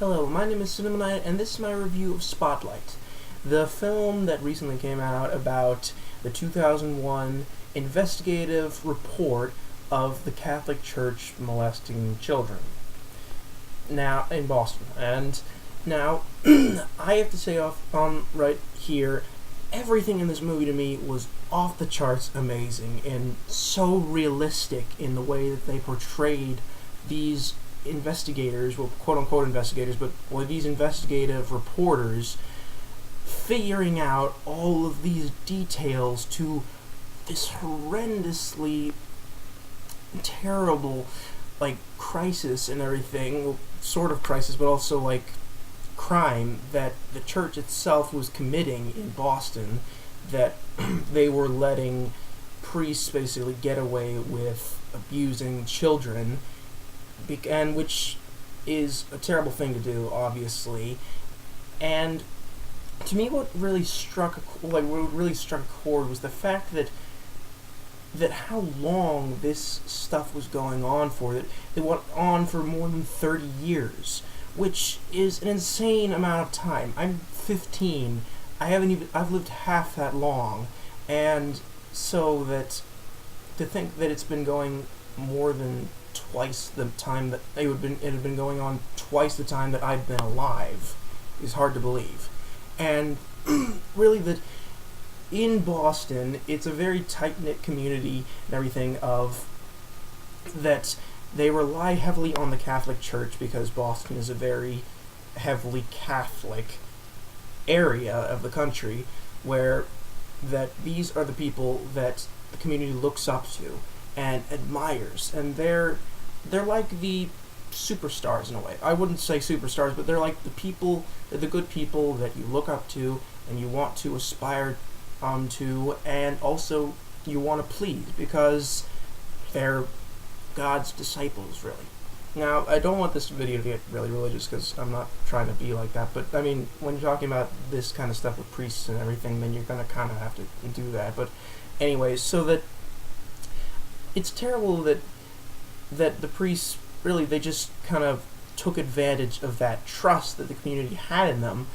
Hello, my name is Cinemonite, and this is my review of Spotlight, the film that recently came out about the 2001 investigative report of the Catholic Church molesting children. Now, in Boston. And now, I have to say off on right here, everything in this movie to me was off the charts amazing and so realistic in the way that they portrayed these investigators, well, quote unquote investigators, but these investigative reporters figuring out all of these details to this horrendously terrible, like, crisis and everything, well, sort of crisis, but also, like, crime that the church itself was committing in Boston, that they were letting priests basically get away with abusing children, and which is a terrible thing to do, obviously. And to me, what really struck a chord was the fact that how long this stuff was going on for. That it went on for more than 30 years, which is an insane amount of time. I'm 15. I've lived half that long, and so that to think that it's been going more than twice the time that it had been going on twice the time that I've been alive is hard to believe. And really, that in Boston, it's a very tight-knit community and everything of that they rely heavily on the Catholic Church because Boston is a very heavily Catholic area of the country, where that these are the people that the community looks up to and admires, and they're like the superstars in a way. I wouldn't say superstars, but they're like they're the good people that you look up to and you want to aspire to, and also you want to please because they're God's disciples, really. Now, I don't want this video to get really religious because I'm not trying to be like that, but I mean, when you're talking about this kind of stuff with priests and everything, then you're going to kind of have to do that. But anyways, so that it's terrible that the priests, really, they just kind of took advantage of that trust that the community had in them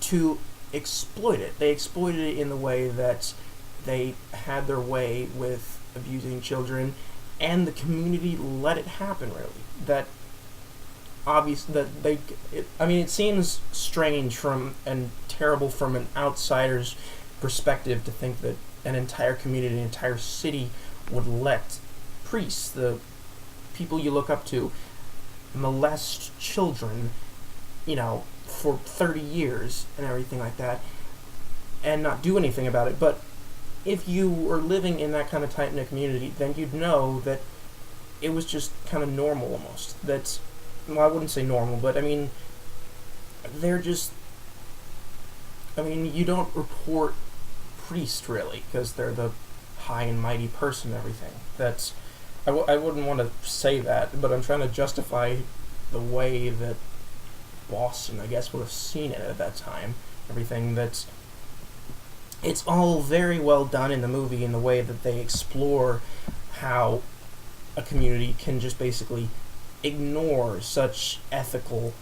to exploit it. They exploited it in the way that they had their way with abusing children, and the community let it happen, really. That obvious that they it seems strange and terrible from an outsider's perspective to think that an entire community, an entire city would let priests, the people you look up to, molest children, for 30 years and everything like that, and not do anything about it. But if you were living in that kind of tight-knit community, then you'd know that it was just kind of normal almost. That's, well, I wouldn't say normal, but they're just, you don't report priest, really, because they're the high and mighty person and everything. That's, I wouldn't want to say that, but I'm trying to justify the way that Boston, I guess, would have seen it at that time. Everything that's, it's all very well done in the movie in the way that they explore how a community can just basically ignore such ethical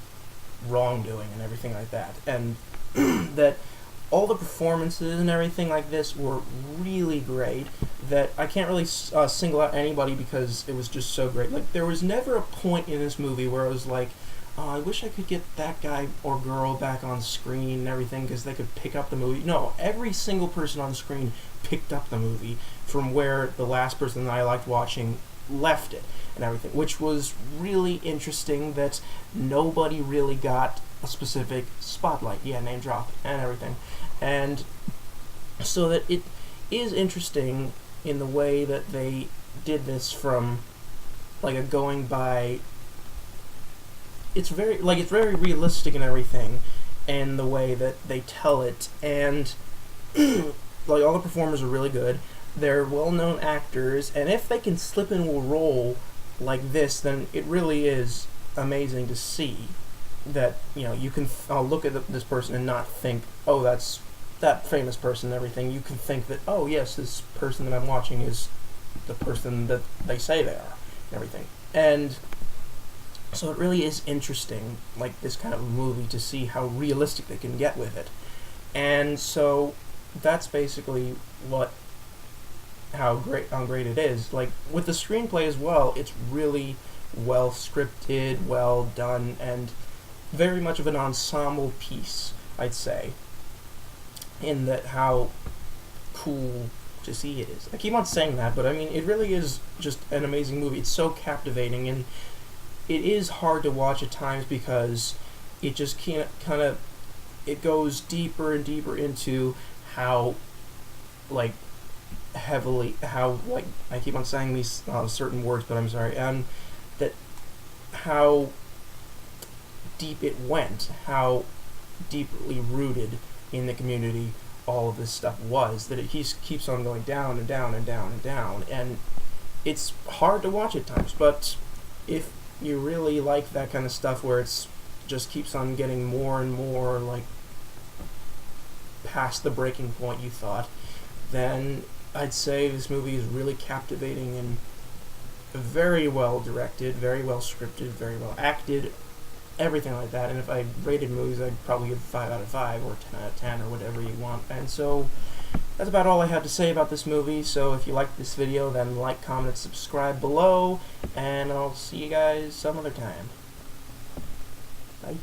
wrongdoing and everything like that. And that all the performances and everything like this were really great, that I can't really single out anybody because it was just so great. Like, there was never a point in this movie where I was like, oh, I wish I could get that guy or girl back on screen and everything because they could pick up the movie. No, every single person on the screen picked up the movie from where the last person that I liked watching left it and everything, which was really interesting, that nobody really got a specific spotlight. Yeah, name drop and everything. And so that it is interesting in the way that they did this from like a going by, it's very realistic and everything, and the way that they tell it, and like all the performers are really good. They're well-known actors, and if they can slip into a role like this, then it really is amazing to see that you can look at this person and not think, oh, that's that famous person and everything. You can think that, oh yes, this person that I'm watching is the person that they say they are and everything. And So it really is interesting, like this kind of movie, to see how realistic they can get with it. And so that's basically what how great it is. Like with the screenplay as well, it's really well scripted, well done, and very much of an ensemble piece, I'd say. In that how cool to see it is. I keep on saying that, but I mean it really is just an amazing movie. It's so captivating, and it is hard to watch at times because it just can't kind of it goes deeper and deeper into how like heavily how like I keep on saying these certain words, but I'm sorry, that how deep it went, how deeply rooted in the community all of this stuff was, that it keeps on going down and down and down and down, and it's hard to watch at times. But if you really like that kind of stuff where it's just keeps on getting more and more like past the breaking point you thought, then I'd say this movie is really captivating and very well directed, very well scripted, very well acted, everything like that. And if I rated movies, I'd probably give 5 out of 5 or 10 out of 10 or whatever you want. And so that's about all I have to say about this movie. So if you liked this video, then like, comment, subscribe below, and I'll see you guys some other time. Bye.